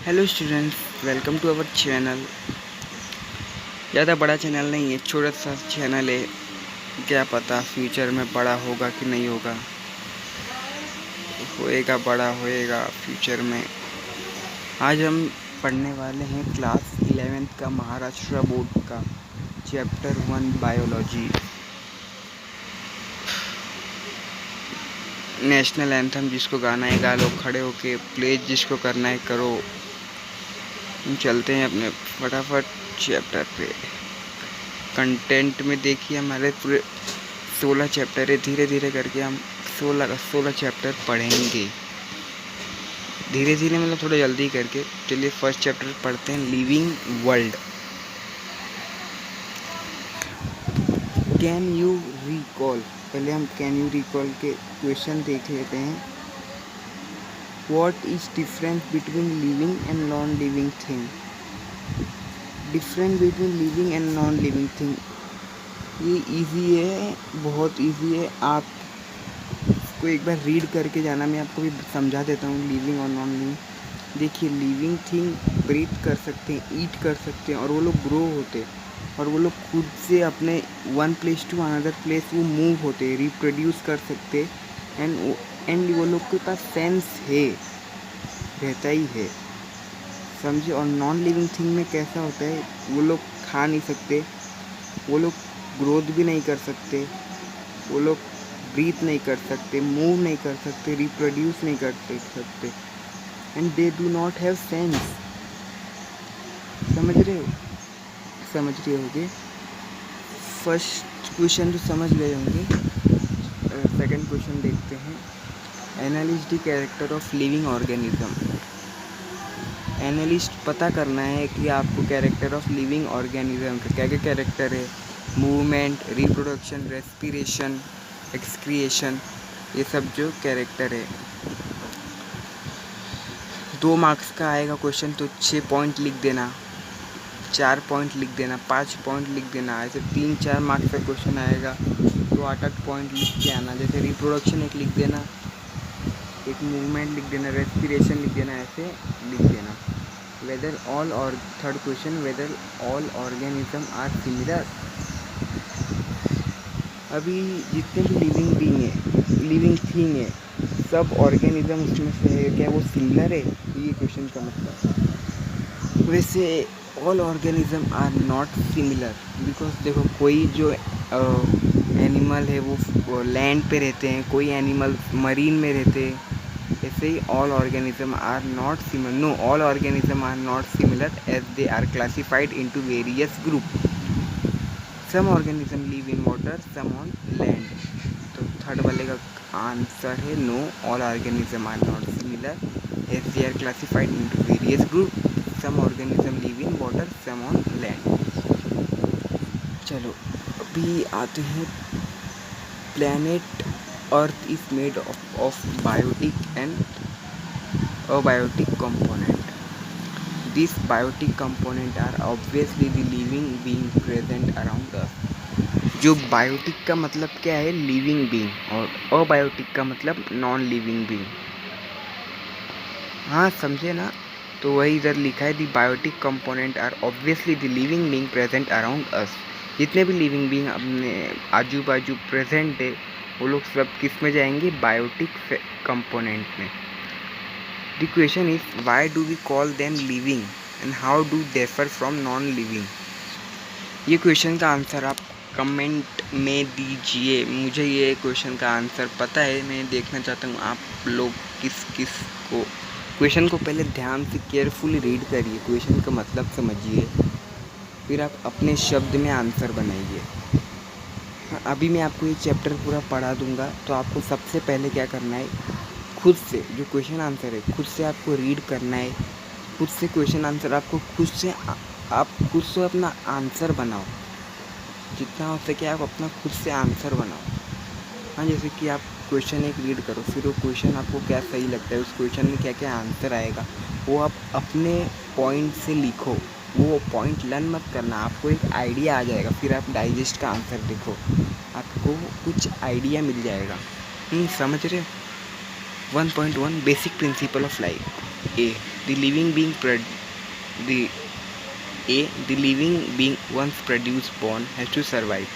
Hello students, welcome to our channel. ज़्यादा बड़ा channel नहीं है, छोटा सा चैनल है। क्या पता फ्यूचर में बड़ा होगा कि नहीं होगा, होएगा, बड़ा होएगा फ्यूचर में। आज हम पढ़ने वाले हैं क्लास 11th का महाराष्ट्र बोर्ड का चैप्टर 1 बायोलॉजी। नेशनल एंथम जिसको गाना है गा लो, खड़े होके प्लेज जिसको करना है करो। चलते हैं अपने फटाफट चैप्टर पे। कंटेंट में देखिए हमारे पूरे 16 चैप्टर है। धीरे धीरे करके हम 16 चैप्टर पढ़ेंगे। धीरे धीरे मतलब थोड़ा जल्दी करके। चलिए फर्स्ट चैप्टर पढ़ते हैं, living world. Can you recall, पहले हम कैन यू रिकॉल के क्वेश्चन देख लेते हैं। What is difference between living and non living thing. Difference between living and non living thing, ये इजी है, बहुत इजी है। आप इसको एक बार रीड करके जाना, मैं आपको भी समझा देता हूँ लिविंग और नॉन लिविंग। देखिए, लिविंग थिंग ब्रीथ कर सकते हैं, ईट कर सकते हैं, और वो लोग ग्रो होते हैं, और वो लोग खुद से अपने one place to another place वो मूव होते, रिप्रोड्यूस कर सकते। एंड वो लोग के पास सेंस है, रहता ही है, समझे। और नॉन लिविंग थिंग में कैसा होता है, वो लोग खा नहीं सकते, वो लोग ग्रोथ भी नहीं कर सकते, वो लोग ब्रीथ नहीं कर सकते, मूव नहीं कर सकते, रिप्रोड्यूस नहीं कर सकते, and they do not have sense. समझ रहे होगे। फर्स्ट क्वेश्चन तो समझ गए होंगे। सेकंड क्वेश्चन देखते हैं। Analyse the character of living organism. Analyst पता करना है कि आपको कैरेक्टर ऑफ लिविंग ऑर्गेनिज्म का क्या क्या कैरेक्टर है। मूवमेंट, रिप्रोडक्शन, रेस्पिरेशन, एक्सक्रिएशन, ये सब जो कैरेक्टर है। 2 मार्क्स का आएगा क्वेश्चन, तो 6 पॉइंट लिख देना, 4 पॉइंट लिख देना, 5 पॉइंट लिख देना। ऐसे 3-4 मार्क्स का क्वेश्चन आएगा तो 8-8 पॉइंट लिख के आना। जैसे रिप्रोडक्शन एक लिख देना, एक मूवमेंट लिख देना, रेस्पिरेशन लिख देना, ऐसे लिख देना। वेदर ऑल, और third question, whether all organism are similar. अभी जितने भी लिविंग बीइंग है, लिविंग थिंग है, सब ऑर्गेनिज्म उसमें से है, क्या वो सिमिलर है, ये क्वेश्चन का मतलब। वैसे all organism are not similar, because देखो, कोई जो एनिमल है वो लैंड पे रहते हैं, कोई एनिमल मरीन में रहते हैं। ऐसे ही all organism are not similar. No, all organism are not similar as they are classified into various group. Some organism live in water, some on land. तो थर्ड वाले का आंसर है no, all organism are not similar as they are classified into various group. Some organism live in water, some on land. चलो अभी आते हैं। Planet earth is made of biotic and abiotic component. This biotic component are obviously the living being present around us. जो biotic का मतलब क्या है, living being, और अबायोटिक का मतलब नॉन लिविंग बीइंग। हाँ, समझे ना। तो वही इधर लिखा है, the biotic component are obviously the living being present around us. जितने भी लिविंग बीइंग अपने आजू बाजू प्रेजेंट है, वो लोग सब किस में जाएंगे, बायोटिक कंपोनेंट में। The question is why do we call them living and how do differ from non living. ये क्वेश्चन का आंसर आप कमेंट में दीजिए। मुझे ये क्वेश्चन का आंसर पता है, मैं देखना चाहता हूँ आप लोग किस किस को। क्वेश्चन को पहले ध्यान से केयरफुली रीड करिए, क्वेश्चन का मतलब समझिए, फिर आप अपने शब्द में आंसर बनाइए। हाँ, अभी मैं आपको ये चैप्टर पूरा पढ़ा दूंगा, तो आपको सबसे पहले क्या करना है, खुद से जो क्वेश्चन आंसर है खुद से आपको रीड करना है। खुद से क्वेश्चन आंसर आपको आप खुद से अपना आंसर बनाओ। जितना हो सके आप अपना खुद से आंसर बनाओ। हाँ, जैसे कि आप क्वेश्चन एक रीड करो, फिर वो क्वेश्चन आपको क्या सही लगता है, उस क्वेश्चन में क्या क्या आंसर आएगा, वो आप अपने पॉइंट से लिखो। वो पॉइंट लर्न मत करना, आपको एक आइडिया आ जाएगा, फिर आप डाइजेस्ट का आंसर देखो, आपको कुछ आइडिया मिल जाएगा। समझ रहे। 1.1 basic principle of life. A. The living being the the living being once produced born has to survive.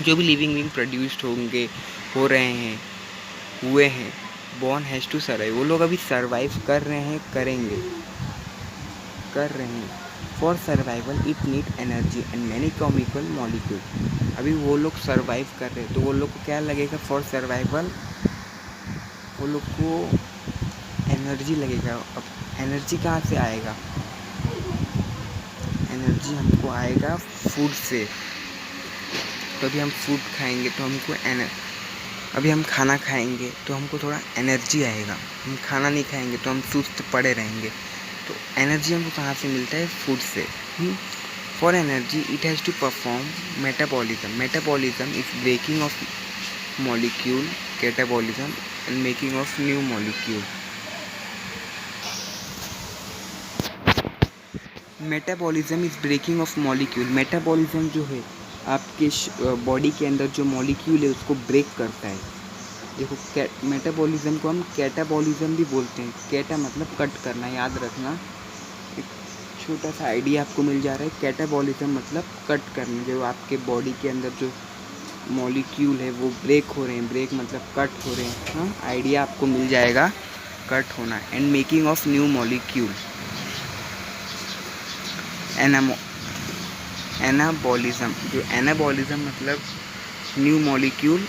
जो भी लिविंग बीइंग प्रोड्यूस्ड होंगे, हो रहे हैं, हुए हैं, born has to survive, वो लोग अभी सर्वाइव कर रहे हैं, करेंगे, कर रहे हैं. For survival it need energy and many chemical molecule. अभी वो लोग सर्वाइव कर रहे हैं तो वो लोग को क्या लगेगा? फॉर सर्वाइवल वो लोग को एनर्जी लगेगा. अब एनर्जी कहाँ से आएगा? एनर्जी हमको आएगा फूड से. तो अभी हम फूड खाएंगे तो हमको अभी हम खाना खाएंगे तो हमको थोड़ा एनर्जी आएगा. हम खाना नहीं खाएंगे तो हम सुस्त पड़े रहेंगे. तो एनर्जी हमको कहाँ से मिलता है? फूड से. For energy it has to perform metabolism. Metabolism is breaking of molecule, catabolism and making of new molecule. Metabolism is breaking of molecule. Metabolism जो है आपके बॉडी के अंदर जो मॉलिक्यूल है उसको ब्रेक करता है. देखो, मेटाबॉलिज्म को हम कैटाबॉलिज्म भी बोलते हैं. कैटा मतलब कट करना, याद रखना. एक छोटा सा आइडिया आपको मिल जा रहा है. कैटाबॉलिज्म मतलब कट करना. जो आपके बॉडी के अंदर जो मॉलिक्यूल है वो ब्रेक हो रहे हैं. ब्रेक मतलब कट हो रहे हैं. हाँ, आइडिया आपको मिल जाएगा. कट होना. And making of new molecule. Anabolism. जो एनाबॉलिज्म मतलब न्यू मॉलिक्यूल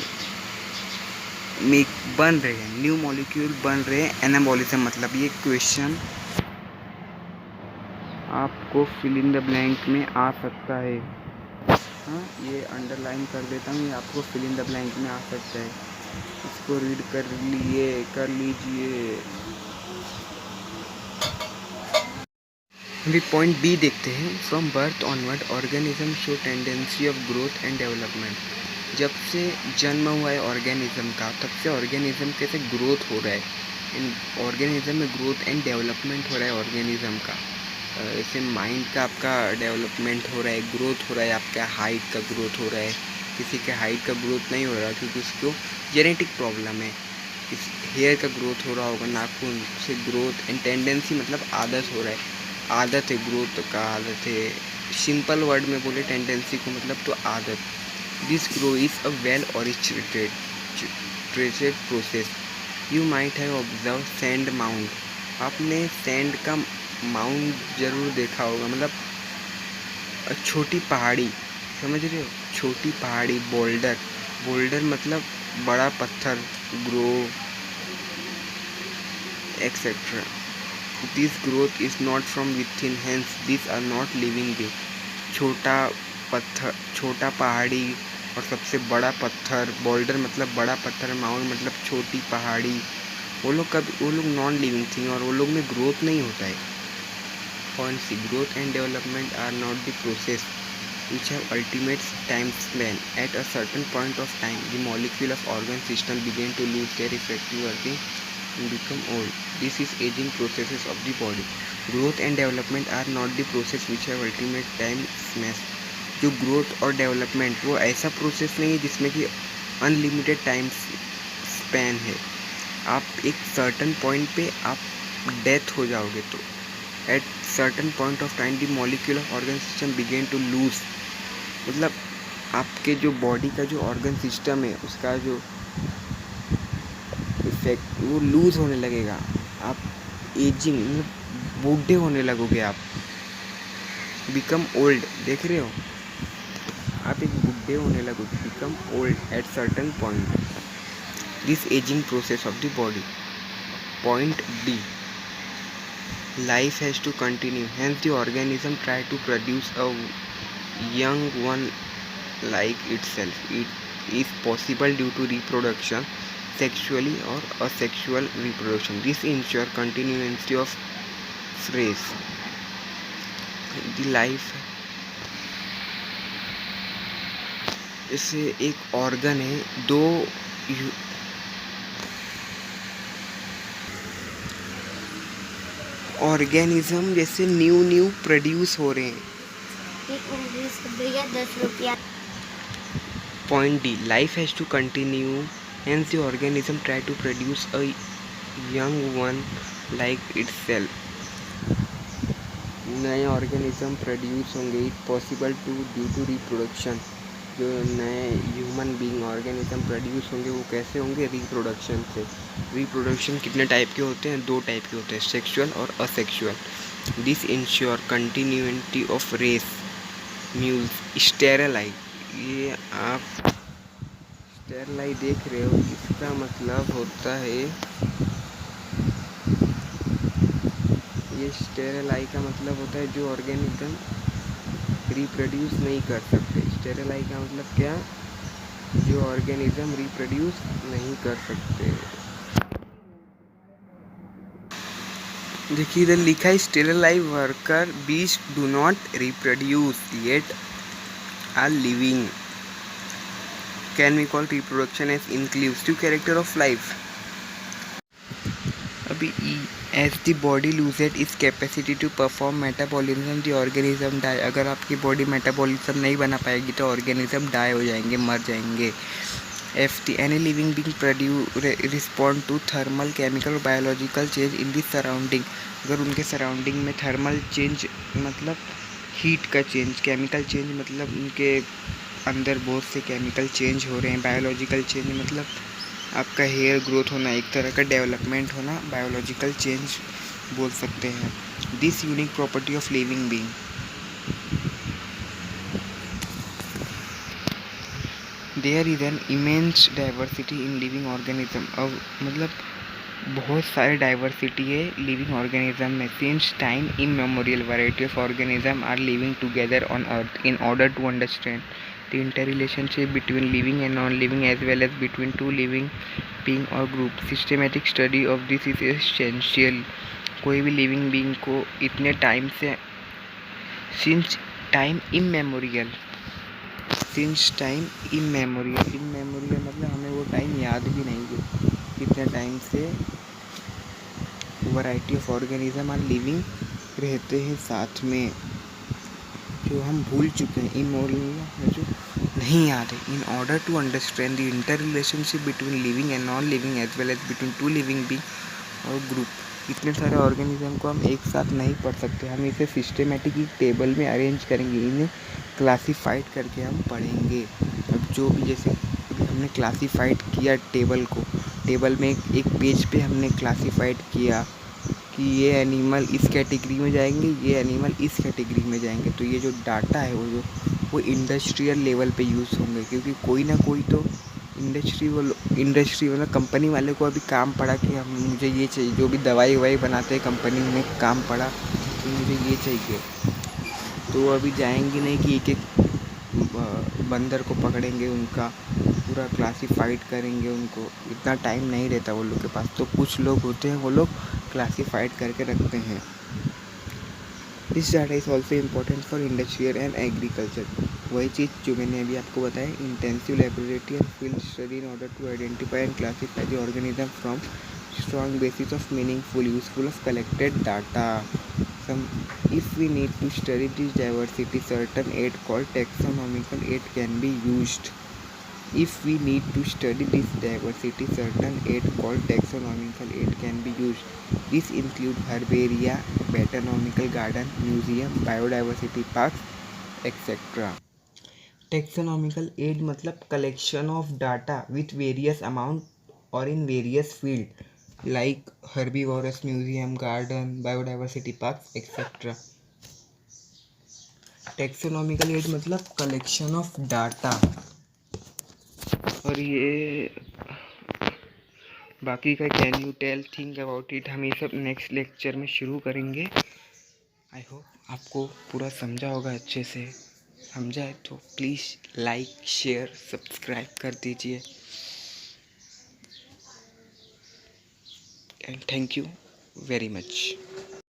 बन रहे हैं, न्यू मॉलिक्यूल बन रहे हैं. एनाबॉलिज्म मतलब ये क्वेश्चन आपको फिल इन द ब्लैंक में आ सकता है. हाँ, ये अंडरलाइन कर देता हूँ. ये आपको फिल इन द ब्लैंक में आ सकता है. इसको रीड कर लीजिए. अभी पॉइंट बी देखते हैं. From birth onward organism show tendency of growth and development. जब से जन्म हुआ है ऑर्गेनिज्म का, तब से ऑर्गेनिज्म कैसे ग्रोथ हो रहा है. इन ऑर्गेनिज्म में ग्रोथ एंड डेवलपमेंट हो रहा है ऑर्गेनिज्म का. जैसे माइंड का आपका डेवलपमेंट हो रहा है, ग्रोथ हो रहा है. आपका हाइट का ग्रोथ हो रहा है. किसी के हाइट का ग्रोथ नहीं हो रहा क्योंकि उसको जेनेटिक प्रॉब्लम है. इस हेयर का ग्रोथ हो रहा होगा, नाखून से ग्रोथ. एंड टेंडेंसी मतलब आदत हो रहा है. आदत है, ग्रोथ का आदत है. सिंपल वर्ड में बोले टेंडेंसी को मतलब तो आदत. This grow is a well orchestrated process. You might have observe sand mound. आपने सैंड का माउंड जरूर देखा होगा. मतलब छोटी पहाड़ी, समझ रहे हो? छोटी पहाड़ी, बोल्डर. बोल्डर मतलब बड़ा पत्थर, grow etcetera. This growth is not from within, hence this are not living being. छोटा पत्थर, छोटा पहाड़ी और सबसे बड़ा पत्थर. बोल्डर मतलब बड़ा पत्थर, माउंट मतलब छोटी पहाड़ी. वो लोग नॉन लिविंग थिंग और वो लोग में ग्रोथ नहीं होता है. Point C. Growth and development are not the process which have ultimate time span. At a certain point of time, the molecule of organ system begin to lose their effective working and become old. This is aging processes of the body. Growth and development are not the process which have ultimate time span. जो growth और development वो ऐसा process नहीं है जिसमें कि unlimited time span है. आप एक सर्टन पॉइंट पे आप डेथ हो जाओगे. तो at certain point of time the molecule of organ system begin to lose. मतलब आपके जो बॉडी का जो ऑर्गन सिस्टम है उसका जो इफेक्ट वो लूज होने लगेगा. आप एजिंग मतलब बूढ़े होने लगोगे. आप बिकम ओल्ड. देख रहे हो, आप एक बूढ़े होने लगोगे. Become old at certain point. This ageing process of the body. Point D. Life has to continue, hence the organism try to produce a young one like itself. It is possible due to reproduction, sexually or asexual reproduction. This ensure continuity of phrase. The life जैसे एक organ है, दो organism जैसे new produce हो रहे हैं. 10 रुपया. Point D. Life has to continue, hence the organism try to produce a young one like itself. नए ऑर्गेनिज्म प्रोड्यूस होंगे, it possible to due to reproduction. जो नए ह्यूमन बीइंग ऑर्गेनिज्म प्रोड्यूस होंगे वो कैसे होंगे? रिप्रोडक्शन से। रिप्रोडक्शन कितने टाइप के होते हैं? 2 टाइप के होते हैं, सेक्सुअल और asexual. This ensure continuity of race mules sterile. ये आप स्टेरलाई देख रहे हो, इसका मतलब होता है, ये स्टेरलाई का मतलब होता है जो ऑर्गेनिज्म रिप्रोड्यूस नहीं कर सकते। स्टेरलाई का मतलब क्या? जो ऑर्गेनिज्म रिप्रोड्यूस नहीं कर सकते। देखिए इधर लिखा है sterile worker bees do not reproduce yet are living can we call reproduction as inclusive character of life. अभी as the body loses its capacity to perform metabolism the organism die. अगर आपकी बॉडी मेटाबॉलिज्म नहीं बना पाएगी तो organism die हो जाएंगे, मर जाएंगे। F T any living being respond to thermal chemical और biological change in the surrounding. अगर उनके सराउंडिंग में थर्मल चेंज मतलब हीट का चेंज, केमिकल चेंज मतलब उनके अंदर बहुत से केमिकल चेंज हो रहे हैं, बायोलॉजिकल चेंज मतलब आपका हेयर ग्रोथ होना, एक तरह का डेवलपमेंट होना, बायोलॉजिकल चेंज बोल सकते हैं। This unique property of living being. There is an immense diversity in living organism. अब मतलब बहुत सारे डाइवर्सिटी है लिविंग ऑर्गेनिज्म में। Since time immemorial variety of organism are living together on earth in order to understand the interrelationship between living and non living as well as between two living being और group. Systematic study of this is essential. कोई भी living being को इतने time से, since time immemorial, since time immemorial, immemorial मतलब हमें वो time याद भी नहीं है कितने टाइम से variety of organism are living रहते हैं साथ में, जो हम भूल चुके हैं। इमेमोरियल जो नहीं याद है। In order to understand the inter relationship between living and non living as well as between two living being और ग्रुप। इतने सारे ऑर्गेनिज्म को हम एक साथ नहीं पढ़ सकते, हम इसे सिस्टमेटिक टेबल में अरेंज करेंगे, इन्हें क्लासीफाइड करके हम पढ़ेंगे। अब जो भी जैसे अभी हमने क्लासीफाइड किया टेबल को, टेबल में एक पेज पे हमने क्लासीफाइड किया कि ये एनिमल इस कैटेगरी में जाएंगे, ये एनिमल इस कैटेगरी में जाएंगे। तो ये जो डाटा है वो इंडस्ट्रियल लेवल पे यूज़ होंगे, क्योंकि कोई ना कोई तो इंडस्ट्री वाला कंपनी वाले को अभी काम पड़ा कि हम मुझे ये चाहिए, जो भी दवाई ववाई बनाते हैं कंपनी में काम पड़ा कि मुझे ये चाहिए, तो वो अभी जाएंगे नहीं कि एक एक बंदर को पकड़ेंगे, उनका पूरा क्लासीफाइड करेंगे। उनको इतना टाइम नहीं रहता वो लोग के पास। तो कुछ लोग होते हैं वो लोग क्लासीफाइड करके रखते हैं। This data is also important for industrial and agriculture. वही चीज़ जो मैंने अभी आपको बताया, intensive laboratory and field study in order to identify and classify the organism from strong basis of meaningful useful of collected data. Some if we need to study this diversity, certain aid called taxonomical aid can be used. If we need to study this diversity, certain aid called taxonomical aid can be used. This include herbaria, botanical garden, museum, biodiversity parks, etc. Taxonomical aid मतलब collection of data with various amount or in various field like herbivorous, museum, garden, biodiversity parks, etc. Taxonomical aid मतलब collection of data। और ये बाकी का can you tell think about it हम ये सब next lecture में शुरू करेंगे। आई होप आपको पूरा समझा होगा अच्छे से। समझा है तो प्लीज़ लाइक शेयर सब्सक्राइब कर दीजिए and thank you very much.